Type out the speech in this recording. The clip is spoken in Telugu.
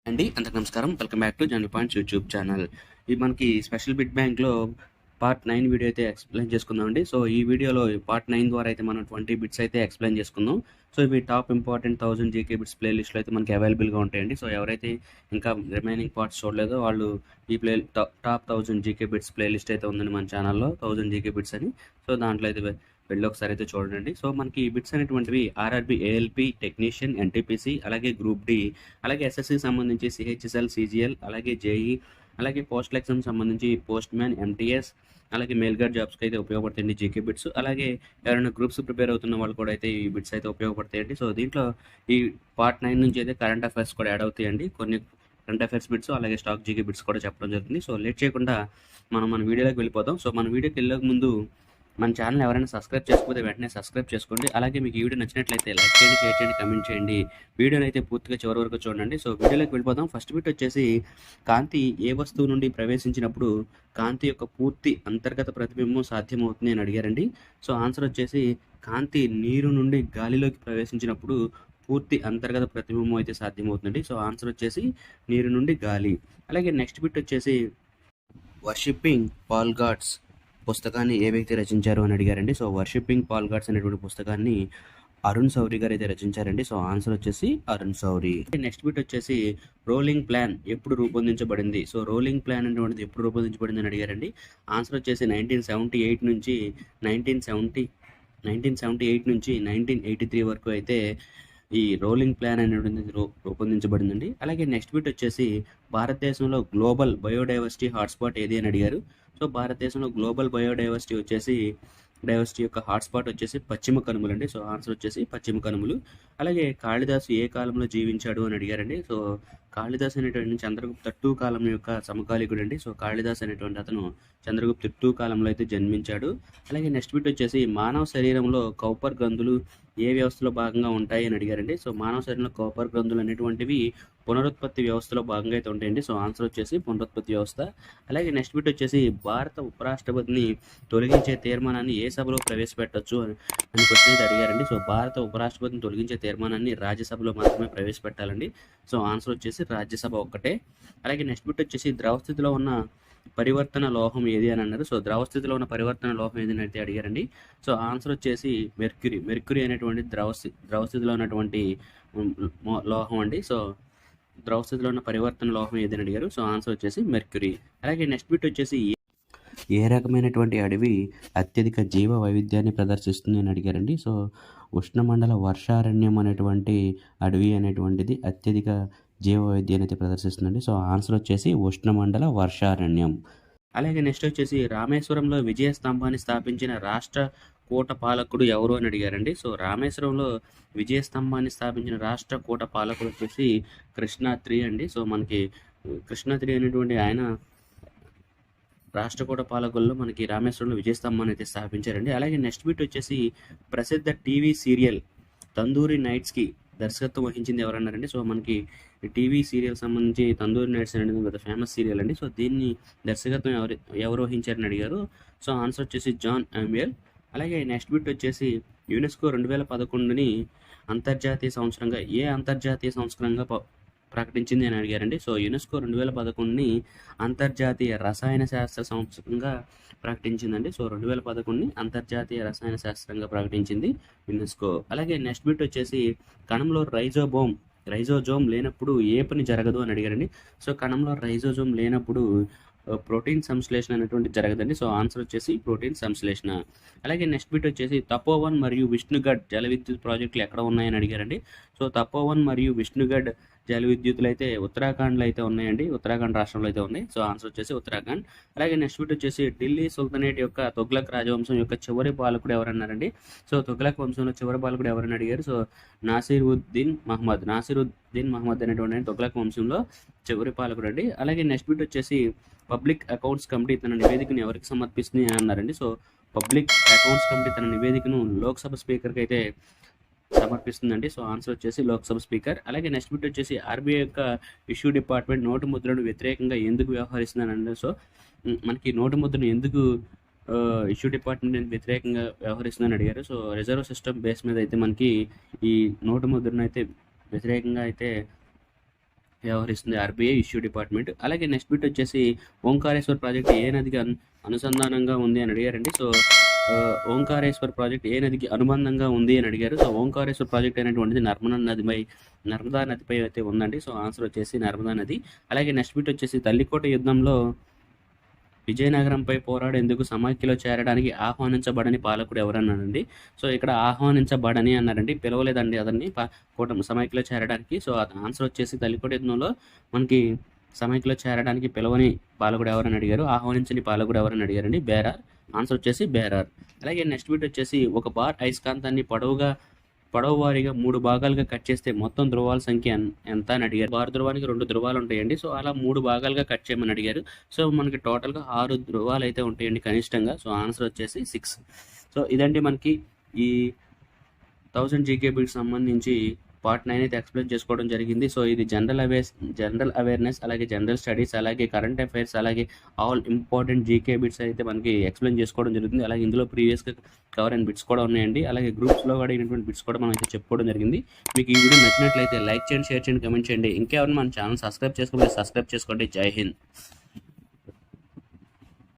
అండి అందరికి నమస్కారం. Welcome back to general points YouTube channel. ఇది మనకి స్పెషల్ బిట్ బ్యాంక్లో పార్ట్ 9 వీడియో అయితే ఎక్స్ప్లెయిన్ చేసుకుందామండి. సో ఈ వీడియోలో పార్ట్ 9 ద్వారా అయితే మనం 20 బిట్స్ అయితే ఎక్స్ప్లెయిన్ చేసుకుందాం. సో ఇవి టాప్ ఇంపార్టెంట్ 1000 జీకే బిట్స్ ప్లేలిస్ట్లో అయితే మనకి అవైలబుల్గా ఉంటాయండి. సో ఎవరైతే ఇంకా రిమైనింగ్ పార్ట్స్ చూడలేదో వాళ్ళు ఈ టాప్ 1000 జీకే బిట్స్ ప్లేలిస్ట్ అయితే ఉందండి మన ఛానల్లో, 1000 జీకే బిట్స్ అని. సో దాంట్లో అయితే వెళ్ళి ఒకసారి అయితే చూడండి. సో మనకి ఈ బిట్స్ అనేటువంటివి ఆర్ఆర్బి, ఏఎల్పి, టెక్నీషియన్, ఎన్టీపీసీ, అలాగే గ్రూప్ డి, అలాగే ఎస్ఎస్సికి సంబంధించి సిహెచ్ఎస్ఎల్, సిజిఎల్, అలాగే జేఈ, అలాగే పోస్టల్ ఎగ్జామ్ సంబంధించి పోస్ట్ మ్యాన్, ఎంటీఎస్, అలాగే మెయిల్ గార్డ్ జాబ్స్కి అయితే ఉపయోగపడతాయండి జీకే బిట్స్. అలాగే ఎవరైనా గ్రూప్స్ ప్రిపేర్ అవుతున్న వాళ్ళు కూడా అయితే ఈ బిట్స్ అయితే ఉపయోగపడతాయండి. సో దీంట్లో ఈ పార్ట్ 9 నుంచి అయితే కరెంట్ అఫైర్స్ కూడా యాడ్ అవుతాయండి. కొన్ని కరెంట్ అఫైర్స్ బిట్స్, అలాగే స్టాక్ జీకే బిట్స్ కూడా చెప్పడం జరుగుతుంది. సో లేట్ చేయకుండా మన వీడియోలోకి వెళ్ళిపోదాం. సో మన వీడియోకి వెళ్ళక ముందు మన ఛానల్ ఎవరైనా సబ్స్క్రైబ్ చేసుకోకపోతే వెంటనే సబ్స్క్రైబ్ చేసుకోండి. అలాగే మీకు ఈ వీడియో నచ్చినట్లయితే లైక్ చేయండి, షేర్ చేయండి, కమెంట్ చేయండి. వీడియోని అయితే పూర్తిగా చివరి వరకు చూడండి. సో వీడియోలోకి వెళ్ళిపోదాం. ఫస్ట్ బిట్ వచ్చేసి, కాంతి ఏ వస్తువు నుండి ప్రవేశించినప్పుడు కాంతి యొక్క పూర్తి అంతర్గత ప్రతిబింబం సాధ్యమవుతుంది అని అడిగారండి. సో ఆన్సర్ వచ్చేసి, కాంతి నీరు నుండి గాలిలోకి ప్రవేశించినప్పుడు పూర్తి అంతర్గత ప్రతిబింబం అయితే సాధ్యమవుతుందండి. సో ఆన్సర్ వచ్చేసి నీరు నుండి గాలి. అలాగే నెక్స్ట్ బిట్ వచ్చేసి, వర్షిప్పింగ్ పాల్ గాడ్స్ పుస్తకాన్ని ఏ వ్యక్తి రచించారు అని అడిగారండి. సో వర్షిప్పింగ్ పాల్ గాడ్స్ అనేటువంటి పుస్తకాన్ని అరుణ్ సౌరి గారు అయితే రచించారండి. సో ఆన్సర్ వచ్చేసి అరుణ్ సౌరి. నెక్స్ట్ బిట్ వచ్చేసి, రోలింగ్ ప్లాన్ ఎప్పుడు రూపొందించబడింది? సో రోలింగ్ ప్లాన్ అనేటువంటిది ఎప్పుడు రూపొందించబడింది అని అడిగారండి. ఆన్సర్ వచ్చేసి 1978 నుంచి 1983 వరకు అయితే ఈ రోలింగ్ ప్లాన్ అనేటువంటిది రూపొందించబడిందండి. అలాగే నెక్స్ట్ బిట్ వచ్చేసి, భారతదేశంలో గ్లోబల్ బయోడైవర్సిటీ హాట్స్పాట్ ఏది అని అడిగారు. సో భారతదేశంలో గ్లోబల్ డైవర్సిటీ యొక్క హాట్స్పాట్ వచ్చేసి పశ్చిమ కనుమలు అండి. సో ఆన్సర్ వచ్చేసి పశ్చిమ కనుమలు. అలాగే కాళిదాసు ఏ కాలంలో జీవించాడు అని అడిగారండి. సో కాళిదాస్ అనేటువంటి చంద్రగుప్త II కాలం యొక్క సమకాలీకుడు అండి. సో కాళిదాస్ అనేటువంటి అతను చంద్రగుప్త II కాలంలో అయితే జన్మించాడు. అలాగే నెక్స్ట్ బిట్ వచ్చేసి, మానవ శరీరంలో కౌపర్ గ్రంథులు ఏ వ్యవస్థలో భాగంగా ఉంటాయి అని అడిగారండి. సో మానవ శరీరంలో కౌపర్ గ్రంథులు అనేటువంటివి పునరుత్పత్తి వ్యవస్థలో భాగంగా అయితే ఉంటాయండి. సో ఆన్సర్ వచ్చేసి పునరుత్పత్తి వ్యవస్థ. అలాగే నెక్స్ట్ బిట్ వచ్చేసి, భారత ఉపరాష్ట్రపతిని తొలగించే తీర్మానాన్ని ఏ సభలో ప్రవేశపెట్టచ్చు అని క్వశ్చన్ అయితే అడిగారండి. సో భారత ఉపరాష్ట్రపతిని తొలగించే తీర్మానాన్ని రాజ్యసభలో మాత్రమే ప్రవేశపెట్టాలండి. సో ఆన్సర్ వచ్చేసి రాజ్యసభ ఒక్కటే. అలాగే నెక్స్ట్ బిట్ వచ్చేసి, ద్రవ స్థితిలో ఉన్న పరివర్తన లోహం ఏది అని అన్నారు. సో ద్రవ స్థితిలో ఉన్న పరివర్తన లోహం ఏది అని అయితే అడిగారండి. సో ఆన్సర్ వచ్చేసి మెర్క్యూరీ అనేటువంటి ద్రవ స్థితిలో ఉన్నటువంటి లోహం అండి. సో ద్రవ స్థితిలో ఉన్న పరివర్తన లోహం ఏదని అడిగారు. సో ఆన్సర్ వచ్చేసి మెర్క్యూరీ. అలాగే నెక్స్ట్ బిట్ వచ్చేసి, ఏ రకమైనటువంటి అడవి అత్యధిక జీవ వైవిధ్యాన్ని ప్రదర్శిస్తుంది అని అడిగారండి. సో ఉష్ణమండల వర్షారణ్యం అనేటువంటి అడవి అనేటువంటిది అత్యధిక జీవ వైవిధ్యాన్ని అయితే ప్రదర్శిస్తుందండి. సో ఆన్సర్ వచ్చేసి ఉష్ణమండల వర్షారణ్యం. అలాగే నెక్స్ట్ వచ్చేసి, రామేశ్వరంలో విజయ స్తంభాన్ని స్థాపించిన రాష్ట్ర కూట పాలకుడు ఎవరు అని అడిగారండి. సో రామేశ్వరంలో విజయ స్తంభాన్ని స్థాపించిన రాష్ట్ర కూట పాలకుడు వచ్చేసి కృష్ణా III అండి. సో మనకి కృష్ణా III అనేటువంటి ఆయన రాష్ట్రకూట పాలకుల్లో మనకి రామేశ్వరంలో విజయస్తంభాన్ని అయితే స్థాపించారండి. అలాగే నెక్స్ట్ బిట్ వచ్చేసి, ప్రసిద్ధ టీవీ సీరియల్ తందూరి నైట్స్కి దర్శకత్వం వహించింది ఎవరన్నారండి. సో మనకి టీవీ సీరియల్ సంబంధించి తందూరి నైట్స్ అనేది పెద్ద ఫేమస్ సీరియల్ అండి. సో దీన్ని దర్శకత్వం ఎవరు వహించారని అడిగారు. సో ఆన్సర్ వచ్చేసి జాన్ ఆంబియల్. అలాగే నెక్స్ట్ బిట్ వచ్చేసి, యునెస్కో 2011ని అంతర్జాతీయ సంవత్సరంగా ప్రకటించింది అని అడిగారండి. సో యునెస్కో 2011ని అంతర్జాతీయ రసాయన శాస్త్ర సంవత్సరంగా ప్రకటించిందండి. సో 2011ని అంతర్జాతీయ రసాయన శాస్త్రంగా ప్రకటించింది యునెస్కో. అలాగే నెక్స్ట్ బిట్ వచ్చేసి, కణంలో రైజోజోమ్ లేనప్పుడు ఏ పని జరగదు అని అడిగారండి. సో కణంలో రైజోజోమ్ లేనప్పుడు ప్రోటీన్ సంశ్లేషణ అనేటువంటి జరగదండి. సో ఆన్సర్ వచ్చేసి ప్రోటీన్ సంశ్లేషణ. అలాగే నెక్స్ట్ బిట్ వచ్చేసి, తపోవన్ మరియు విష్ణుగఢ్ జల విద్యుత్ ప్రాజెక్టులు ఎక్కడ ఉన్నాయని అడిగారండి. సో తపోవన్ మరియు విష్ణుగఢ్ జల విద్యుత్తులు అయితే ఉత్తరాఖండ్లో అయితే ఉన్నాయండి. ఉత్తరాఖండ్ రాష్ట్రంలో అయితే ఉన్నాయి. సో ఆన్సర్ వచ్చేసి ఉత్తరాఖండ్. అలాగే నెక్స్ట్ బిట్ వచ్చేసి, ఢిల్లీ సుల్తానేట్ యొక్క తుగ్లక్ రాజవంశం యొక్క చివరి పాలకుడు ఎవరన్నారండి. సో తుగ్లక్ వంశంలో చివరి పాలకుడు ఎవరని అడిగారు. సో నాసిరుద్దీన్ మహమ్మద్ అనేటువంటి తుగ్లక్ వంశంలో చివరి పాలకుడు అండి. అలాగే నెక్స్ట్ బిట్ వచ్చేసి, పబ్లిక్ అకౌంట్స్ కమిటీ తన నివేదికను ఎవరికి సమర్పిస్తుంది అని అన్నారండి. సో పబ్లిక్ అకౌంట్స్ కమిటీ తన నివేదికను లోక్సభ స్పీకర్కి అయితే సమర్పిస్తుందండి. సో ఆన్సర్ వచ్చేసి లోక్సభ స్పీకర్. అలాగే నెక్స్ట్ బిట్ వచ్చేసి, ఆర్బీఐ యొక్క ఇష్యూ డిపార్ట్మెంట్ నోటు ముద్రను వ్యతిరేకంగా ఎందుకు వ్యవహరిస్తుందని. సో మనకి నోటు ముద్రను ఎందుకు ఇష్యూ డిపార్ట్మెంట్ వ్యతిరేకంగా వ్యవహరిస్తుందని అడిగారు. సో రిజర్వ్ సిస్టమ్ బేస్ మీద అయితే మనకి ఈ నోటు ముద్రను అయితే వ్యతిరేకంగా అయితే వ్యవహరిస్తుంది ఆర్బీఐ ఇష్యూ డిపార్ట్మెంట్. అలాగే నెక్స్ట్ బిట్ వచ్చేసి ఓంకారేశ్వర్ ప్రాజెక్ట్ ఏ నదికి అనుసంధానంగా ఉంది అని అడిగారండి. సో ఓంకారేశ్వర్ ప్రాజెక్ట్ ఏ నదికి అనుబంధంగా ఉంది అని అడిగారు. సో ఓంకారేశ్వర్ ప్రాజెక్ట్ అనేటువంటిది నర్మదా నదిపై అయితే ఉందండి. సో ఆన్సర్ వచ్చేసి నర్మదా నది. అలాగే నెక్స్ట్ బిట్ వచ్చేసి తల్లికోట యుద్ధంలో విజయనగరంపై పోరాడేందుకు సమాఖ్యలో చేరడానికి ఆహ్వానించబడని పాలకుడు ఎవరన్నారండి. సో ఇక్కడ ఆహ్వానించబడని అన్నారండి, పిలవలేదండి అతన్ని కూటమి సమాఖ్యలో చేరడానికి. సో ఆన్సర్ వచ్చేసి తల్లికోట యుద్ధంలో మనకి సమాఖ్యలో చేరడానికి పిలవని పాలకుడు ఎవరని అడిగారు, ఆహ్వానించని పాలకుడు ఎవరని అడిగారండి, బేరార్. ఆన్సర్ వచ్చేసి బేరార్. అలాగే నెక్స్ట్ బిట్ వచ్చేసి ఒక బార్ అయస్కాంతాన్ని పొడవు వారీగా 3 భాగాలుగా కట్ చేస్తే మొత్తం ధ్రువాల సంఖ్య ఎంత అని అడిగారు. బార్ ధ్రువానికి 2 ధ్రువాలు ఉంటాయండి. సో అలా 3 భాగాలుగా కట్ చేయమని అడిగారు. సో మనకి టోటల్గా 6 ధ్రువాలు అయితే ఉంటాయండి కనిష్టంగా. సో ఆన్సర్ వచ్చేసి 6. సో ఇదండి మనకి ఈ 1000 జీకే బిట్స్ సంబంధించి పార్ట్ 9 అయితే ఎక్స్ప్లెయిన్ చేసుకోవడం జరిగింది. సో ఇది జనరల్ అవేర్నెస్, అలాగే జనరల్ స్టడీస్, అలాగే కరెంట్ అఫైర్స్, అలాగే ఆల్ ఇంపార్టెంట్ జీకే బిట్స్ అయితే మనకి ఎక్స్ప్లెయిన్ చేసుకోవడం జరుగుతుంది. అలాగే ఇందులో ప్రీవియస్గా కవర్ అయిన బిట్స్ కూడా ఉన్నాయండి. అలాగే గ్రూప్స్లో కూడా అయినటువంటి బిట్స్ కూడా మనం అయితే చెప్పుకోవడం జరిగింది. మీకు ఈ వీడియో నచ్చినట్లయితే లైక్ చేయండి, షేర్ చేయండి, కమెంట్ చేయండి. ఇంకెవరైనా మన ఛానల్ సబ్స్క్రైబ్ చేసుకోండి. జై హింద్.